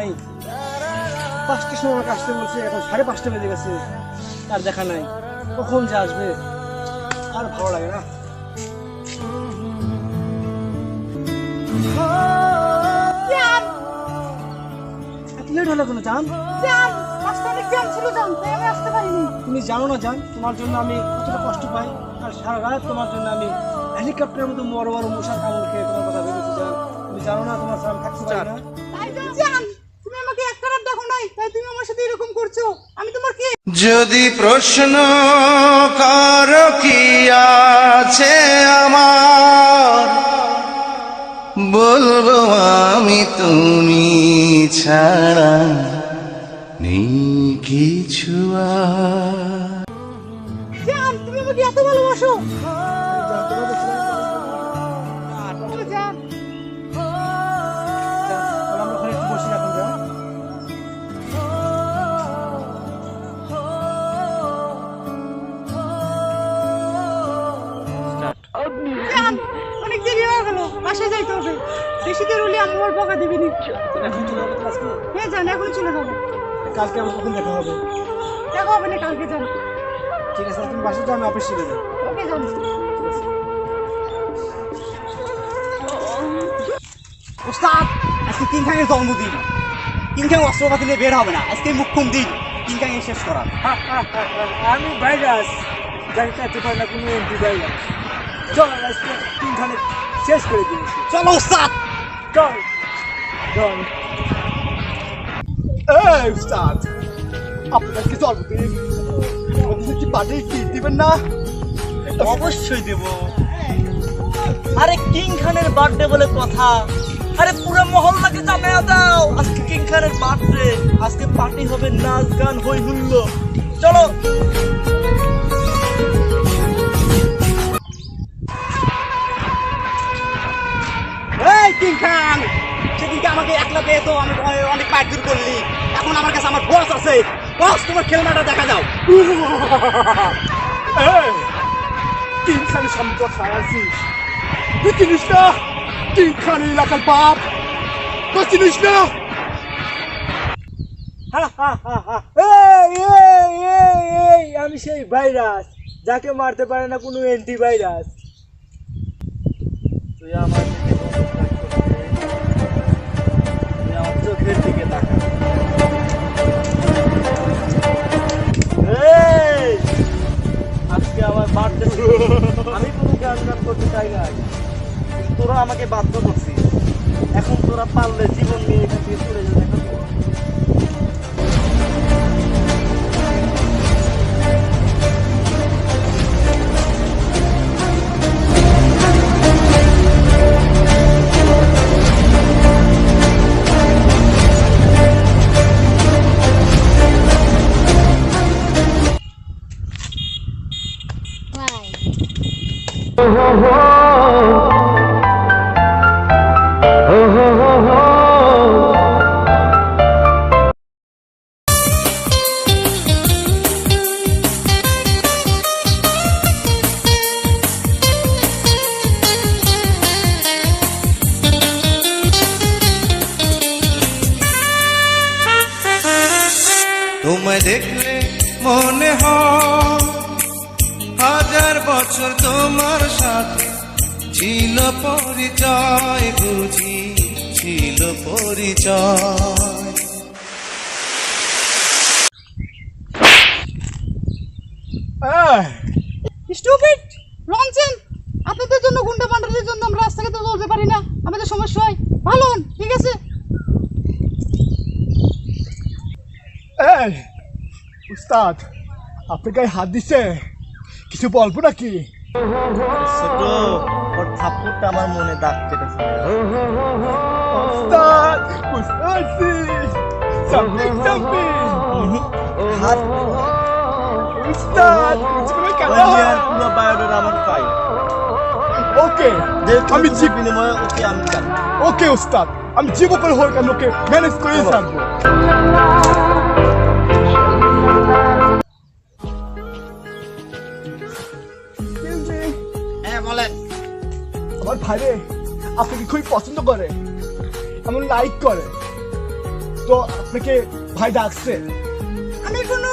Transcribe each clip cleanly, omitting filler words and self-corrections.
নাই। 5টার সময় আমাকে আসতে বলছে, এখন 5:30 বেজে গেছে, তার দেখা নাই। কখন যে আসবে আর ভালো লাগে না। এত লেট হলো কেন জান? তুমি জানো না জান, তোমার জন্য আমি কতটা কষ্ট পাই, আর সারা রাত তোমার জন্য আমি হেলিকপ্টারের মতো বড় বড় মশার কামড় খেয়ে তোমার কথা ভেবেছি জান। তুমি জানো না তোমার সাথে আমি থাকতে পারি না। তুমি আমাকে একটা রাত দেখো নাই, তাই তুমি আমার সাথে এরকম করছো। আমি তোমার কি? যদি প্রশ্ন করো কি আছে আমার, বলবো আমি তুমি ছাড়া নেই কিছু আর। জান, তুমি আমাকে এত ভালোবাসো? বলো জান। আমরা ওখানে একটু বসি এখন জান। জান, অনেক দেরি হয়ে গেল, বাসায় যাইতে হবে। বেশি দেরি হলে আম্মু আর বকা দিবি নি। এখন চলে যাবো ক্লাসকে? হ্যাঁ জান, এখন চলে যাবো। কালকে আমার কখন দেখা হবে? দেখা হবে না কালকে জান। ঠিক আছে, তুমি বাসায় যাও, আমি অফিস চলে যাই। ওকে জান। ওস্তাদ, আজকে কিং খানের জন্মদিন। কিং খান অস্ত্রপাতি নিয়ে বের হবে না, আজকে মুখ্যম দিন কিং খান শেষ করার। আমি ভাইরাস, জানি কাছে পাই না কোনো এমপি ভাইরাস। চল আজকে তিনখানে শেষ করে দিয়েছি। চলো ওস্তাদ। চল চল। এই উস্তাদ, আপনার কি জন্মদিন, আমাদের কি পার্টি কি দিবেন না? অবশ্যই দেব। আরে কিং খানের বার্থডে বলে কথা, আরে পুরো মহল্লাকে জানায়া দাও আজকে কিং খানের বার্থডে, আজকে পার্টি হবে, নাচ গান হই হুল্লো। চলো। এই কিং খান, সেদিনকে আমাকে একলা পেয়ে তো আমি অনেক পাইদুর করলি, এখন আমার কাছে আমার বস আছে। বস, তোমার খেলনাটা দেখা যাও। এই, কিং খানের সামনে তো সারাছিস, তুই চিনিস না কিং খান এলাকার বাপ, তুই চিনিস না? আমি সেই ভাইরাস যাকে মারতে পারে না কোনো অ্যান্টি ভাইরাস। তুই আমার চোখের দিকে তাকা। আজকে আমার বার্থডে, আমি কোনো গান গান করতে চাই না, তোরা আমাকে বাধ্য করছিস। এখন তোরা পারলে জীবন নিয়ে এখান থেকে চলে যাবে। তোমায় দেখলে মনে হয় 1000 বছর তোমার সাথে ছিল পরিচয়, বুঝি ছিল পরিচয়। স্টুপিড রনসেন, আপনাদের জন্য গুন্ডা পান্ডাদের জন্য আমরা রাস্তাকে তো চলতে পারি না, আমাদের সমস্যা হয়। ভালো হন, ঠিক আছে? এই উস্তাদ, আপনি গায়ে হাত দিছে, কিছু বলবো নাকি? ছোট, ওর থাপ্পড়টা আমার মনে দাগ কেটেছে। উস্তাদ, বুঝতে পারছি, সামথিং সামথিং। হাত উস্তাদ, তুমি কেন? পুরো বায়োডাটা আমার পাই। ওকে, আমি যে বিনিময়ে ওকে আমি জানি। ওকে উস্তাদ, আমি জীবন হোক আমি ওকে ম্যানেজ করে থাকবো। হ্যাঁ বলেন। আমার ভাইরে আপনাকে খুবই পছন্দ করে, এমন লাইক করে। তো আপনাকে ভাই ডাকছে। আমি কোনো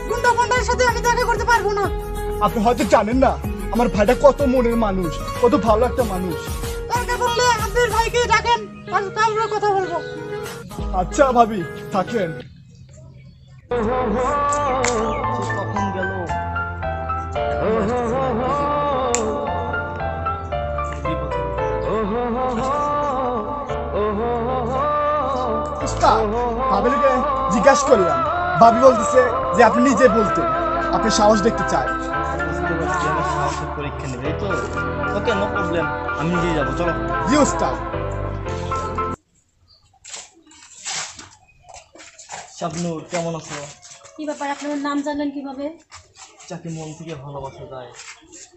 গুন্ডা পান্ডার সাথে আমি দেখা করতে পারবো না। আপনি হয়তো জানেন না আমার ভাইটা কত মনের মানুষ, কত ভালো একটা মানুষ। দরকার পড়লে আপনার ভাইকে ডাকেন, আর আমরা কথা বলবো। আচ্ছা ভাবি, থাকেন। কখন গেল? উস্তাদ, ভাবিকে জিজ্ঞাসা করলাম, ভাবি বলতেছে যে আপনি নিজে বলতে, আপনি সাহস দেখতে চাই। বুঝতে পারছি আমার সাহসের পরীক্ষা নেবে, এই তো। ওকে, নো প্রবলেম, আমি নিজেই যাবো, চলো। জি উস্তাদ। শাবনূর, কেমন আছো? কি ব্যাপার, আপনার নাম জানলেন কিভাবে? যাকে মন থেকে ভালোবাসা যায়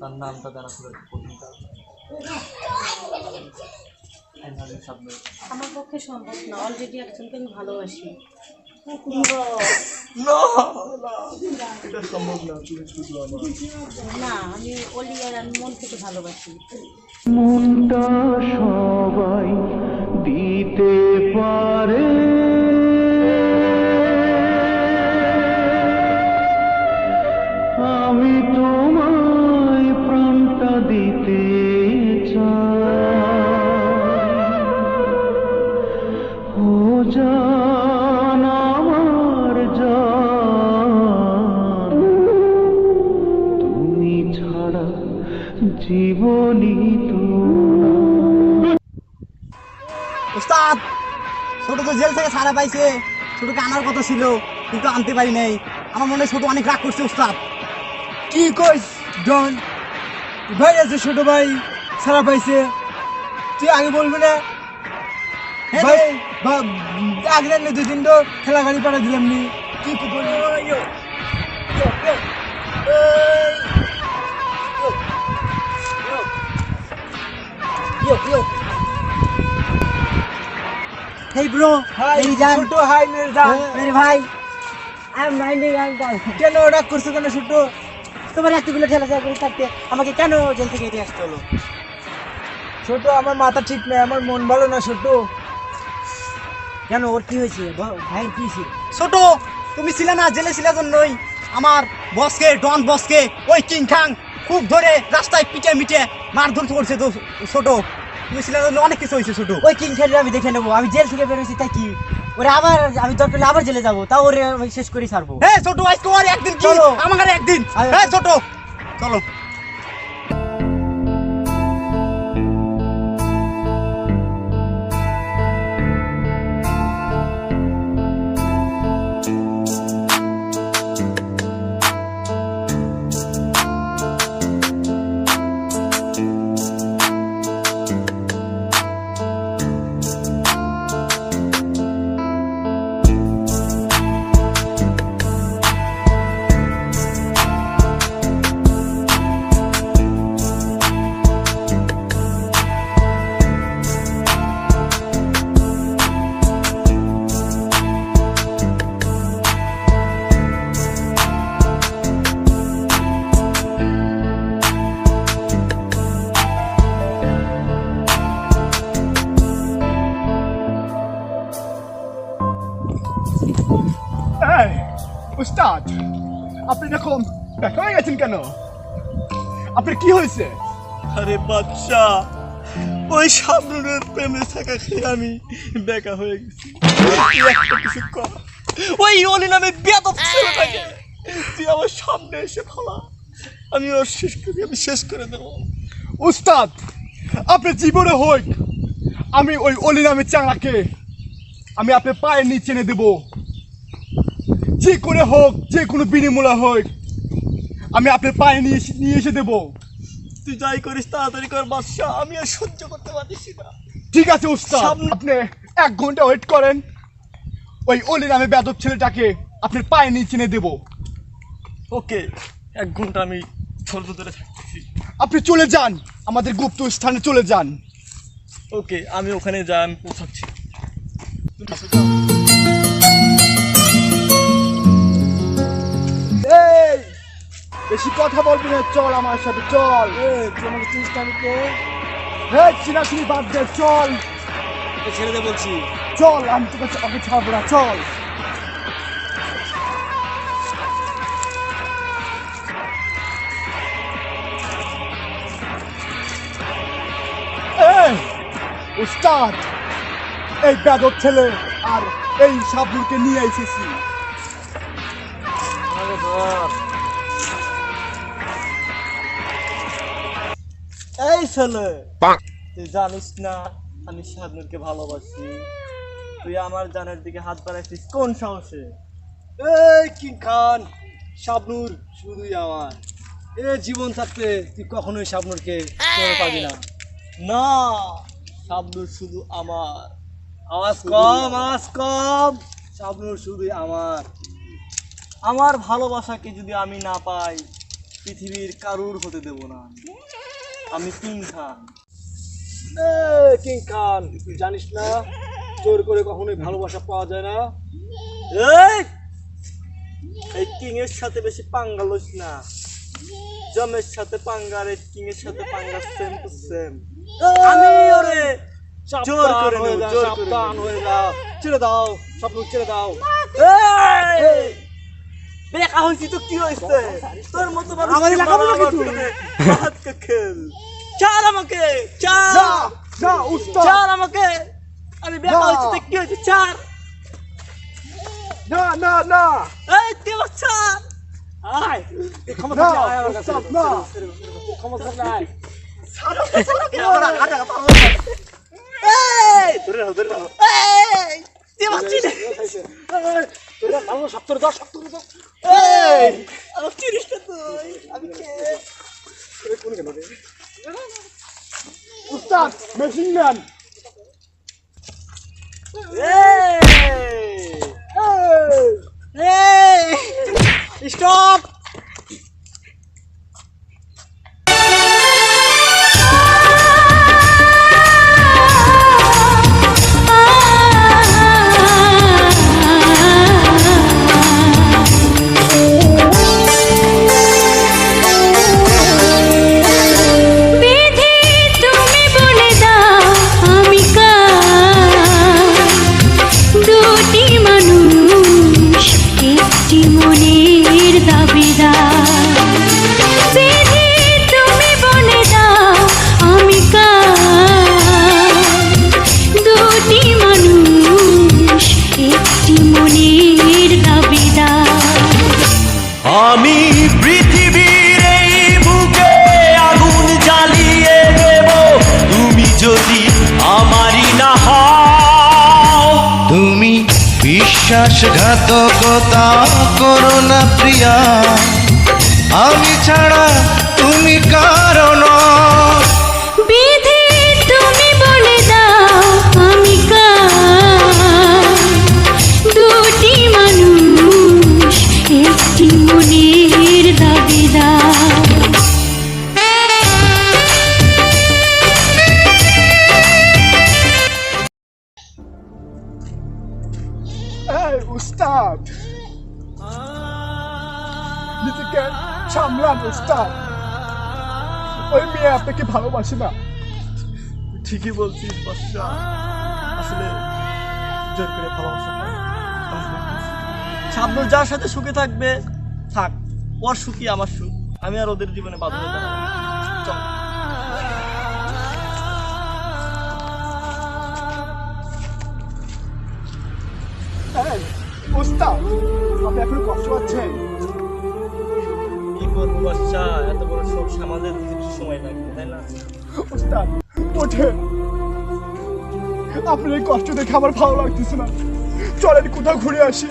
তার নামটা জানা খুব একটা কঠিন কাজ। I love you, Shabnur. আমার পক্ষে সম্ভব না, অলরেডি একজনকে আমি ভালোবাসি। এটা সম্ভব না, তুমি শুধু আমার। না, আমি অলি আর আমি মন থেকে ভালোবাসি। মনটা সবাই দিতে পারে, আমি তোমায় প্রাণটা দিতে চাই। ও জান আমার জান, তুমি ছাড়া জীবনী তো। উস্তাদ, ছোট তো জেল থেকে ছাড়া পাইছে, ছোটকে আনার কথা ছিল কিন্তু আনতে পারি নাই। আমার মনে হয় ছোট অনেক রাগ করছে উস্তাদ। কি কইস ডন? ভাই আছে ছোট ভাই ছাড়া পাইছে, তুই আগে বলবি না? ভাই আগে জানলে 2-3 তো খেলা গাড়ি পাঠা দিলাম নি। কি বলবি? Hey bro, मेरी जान। छोटो हाय मेरी जान, मेरे भाई। I am 90 guys. কেন রাগ করছো কেন ছোট? তোমার এতগুলো ঠেলা যায় করে থাকতে আমাকে কেন জেল থেকে নিয়ে আসতে হলো? ছোট, আমার মাথা ঠিক নেই, আমার মন ভালো না ছোট। কেন, ওর কি হয়েছে? ভাইয়ের কি হয়েছে? ছোট, তুমি ছিলে না জেলে ছিলে জন্যই আমার বসকে, ডন বসকে ওই কিং খাং খুব ধরে রাস্তায় পিটে মিটে মারধর করছে। তো ছোট, তুমি ছিলে জন্য অনেক কিছু হয়েছে ছোট। ওই কিং খানরে আমি দেখে নেবো, আমি জেল থেকে বেরোছি তাই কি? ওরে আবার আমি দরকার হলে আবার জেলে যাবো, তাও ওরে আমি শেষ করে ছাড়বো। হ্যাঁ ছোট, আজকে ওর একদিন কি আমার একদিন। হ্যাঁ ছোট, চলো। এই উস্তাদ, আপনি এরকম দেখা হয়ে গেছেন কেন? আপনার কি হয়েছে? আরে বাচ্চা, ওই শাবনূরের প্রেমে থাকা খেয়ে আমি বেকা হয়ে গেছি। তুই একটা কিছু কর, ওই অলি নামে বেয়াদব ছেলেটাকে তুই আমার সামনে এসে ফেলা, আমি ওর শেষ করে দেবো। উস্তাদ, আপনি জীবনে হোক আমি ওই অলি নামের চাংড়াকে আমি আপনার পায়ের নিচে এনে দেবো। যে করে হোক, যে কোনো বিনিমূল্য হোক, আমি আপনার পায়ে নিয়ে এসে দেবো। তুই যাই করিস তাড়াতাড়ি কর বাদশা, আমি আর সহ্য করতে পারছি না। ঠিক আছে উস্তাদ, আপনি 1 ঘন্টা ওয়েট করেন, ওই অলি নামে বেয়াদব ছেলেটাকে আপনার পায়ে নিচে এনে দেবো। ওকে, 1 ঘন্টা আমি ধৈর্য ধরে থাকতেছি। আপনি চলে যান, আমাদের গুপ্ত স্থানে চলে যান। ওকে, আমি ওখানে যাই, আমি পৌঁছাচ্ছি। এই বেশি কথা বলবি না, চল আমার সাথে চল। তুই আমাকে চিনিস না আমি কে? হ্যাঁ, চিনাচিনি বাদ দে, চল। তোকে ছেড়ে দে বলছি। চল, আমি তোকে ওকে ছাড়বো না, চল। এই উস্তাদ, এই বেদব ছেলে আর এই শাবনুরকে নিয়ে এসেছি। আমাকে ধর। এই ছেলে, তুই জানিস না আমি শাবনুরকে ভালোবাসি? তুই আমার জানের দিকে হাত বাড়াইছিস কোন সাহসে? এই কিং খান, শাবনুর শুধুই আমার। এ জীবন থাকতে তুই কখনোই শাবনুরকে ছেড়ে পাবি না। না, শাবনুর শুধু আমার। আওয়াজ কম, আওয়াজ কম। শাবনুর শুধুই আমার। আমার ভালোবাসাকে যদি আমি না পাই, পৃথিবীর কারুর হতে দেব না। আমি কিং খান। কিং খান, তুই জানিস না জোর করে কখনোই ভালোবাসা পাওয়া যায় না। এই কিং এর সাথে বেশি পাঙ্গা লইস না। জমের সাথে পাঙ্গা, রে কিং এর সাথে পাঙ্গা সেম টু সেম। আমি ওরে জোর করে নেব, জোর করে সাবধান নেব। হয়ে যা। ছেড়ে দাও, শাবনুর ছেড়ে দাও। দেখা হয়েছি তো কি হয়েছে? তোর মতো মানুষ আমারই লাগাবো নাকি তুই? হাত কা খেল। ছাড় আমাকে, ছাড়, যা, যা উস্তাদ। ছাড় আমাকে। আমি দেখা হয়েছি তো কি হয়েছে? ছাড়। না না না এই তুই আমার ছাড়। আয়, ক্ষমতা নেই আমার কাছে। না, ক্ষমতা নাই। এই ধরে রাখো, ধরে রাখো। এই তুই আমার চিনিস। তোরা ভালো শক্ত দাও, শক্ত দাও। এই আমার চিনিস না তুই। আমি কে? কোন কেন রে? উস্তাদ, মেশিন ম্যান। স্টপ। বিধি তুমি বলে দাও আমি কার, দুটি মানুষ একটি মনের দাবিদার। বিধি তুমি বলে দাও আমি কার, দুটি মানুষ একটি মনের দাবিদার। আমি পৃথিবীর এই বুকে আগুন জ্বালিয়ে দেব, তুমি যদি আমারই না হও। তুমি বিশ্বাসঘাতকতা করো না প্রিয়া, আমি ছাড়া তুমি কারণ। বিধি তুমি বলে দাও আমি কার, দুটি মানুষ একটি মনের দাবিদার। এই উস্তাদ, নিজেকে সামলান উস্তাদ। ওই মেয়ে আপনাকে ভালোবাসে না। ঠিকই বলছিস বাচ্চা। আসলে জোর করে ভালোবাসা পাই। শাবনুর যার সাথে সুখে থাকবে থাক, ওর সুখই আমার সুখ। আমি আর ওদের জীবনে বাধা হতে পারবো না। চল। এই উস্তাদ, আপনি এখন কষ্ট পাচ্ছেন? কি করবো বাচ্চা, এত বড় শোক সামালে কিছু সময় লাগবে, তাই না? উস্তাদ ওঠেন, আপনার এই কষ্ট দেখে আমার ভালো লাগতেছে না। চলেন কোথাও ঘুরে আসি।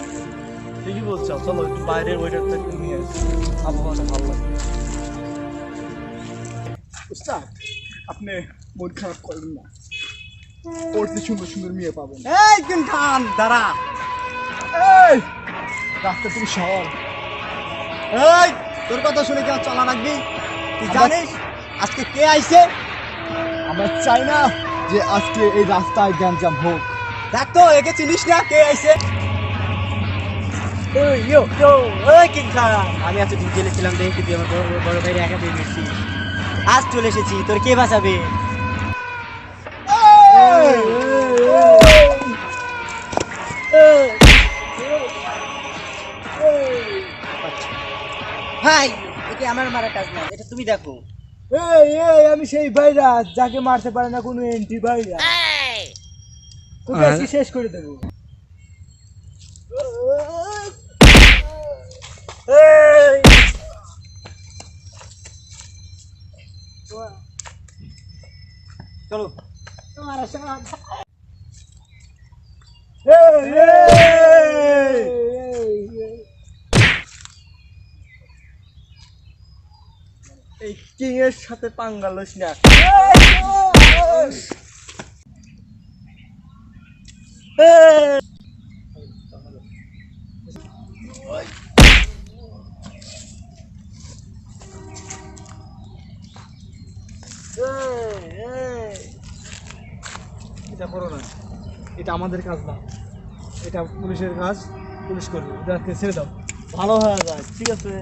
ঠিকই বলছো, চলো একটু বাইরের ওয়েদারটা একটু নিয়ে আসি, আবহাওয়াটা ভালো লাগবে। উস্তাদ, আপনি মন খারাপ করবেন না, পড়তে সুন্দর সুন্দর মেয়ে পাবেন। এই কিং খান দাঁড়া। এই রাস্তা থেকে সর। এই তোর কথা শুনে কেন চলা রাখবি? তুই জানিস আজকে কে আইছে? আমরা চাই না যে আজকে এই রাস্তায় গ্যাঞ্জাম হোক। দেখ তো একে চিনিস না কে আইছে? ইয়ো ইয়ো, ওই কিং খান, আমি আজ জেলে ছিলাম দেখে তুই আমার বড় ভাইয়ের একা পেয়ে গেছি। আজ চলে এসেছি, তোর কে বাঁচাবে? এই, এই, এই, ভাই এটা আমার মারা কাজ না, এটা তুমি দেখো। এই আমি সেই ভাইরাস যাকে মারতে পারে না কোনো এন্টি ভাইরাস, তোকে আজকে শেষ করে দেবো। এই চলো তোমার সঙ্গে এই কিং এর সাথে পাঙ্গা লইস না। এটা করো না, এটা আমাদের কাজ না, এটা পুলিশের কাজ, পুলিশ করবে, এটাকে ছেড়ে দাও। ভালো হয়ে যায়, ঠিক আছে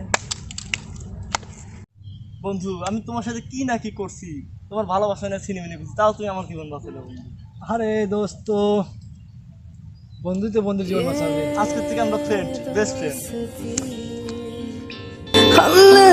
বন্ধু। আমি তোমার সাথে কি না কি করছি, তোমার ভালোবাসা না ছিনিমিনি করছি, তাও তুমি আমার জীবন বাঁচালে বন্ধু। আরে দোস্ত, বন্ধুতে বন্ধুর জীবন বাঁচাবে। আজকের থেকে আমরা ফ্রেন্ড, বেস্ট ফ্রেন্ড। আল্লাহ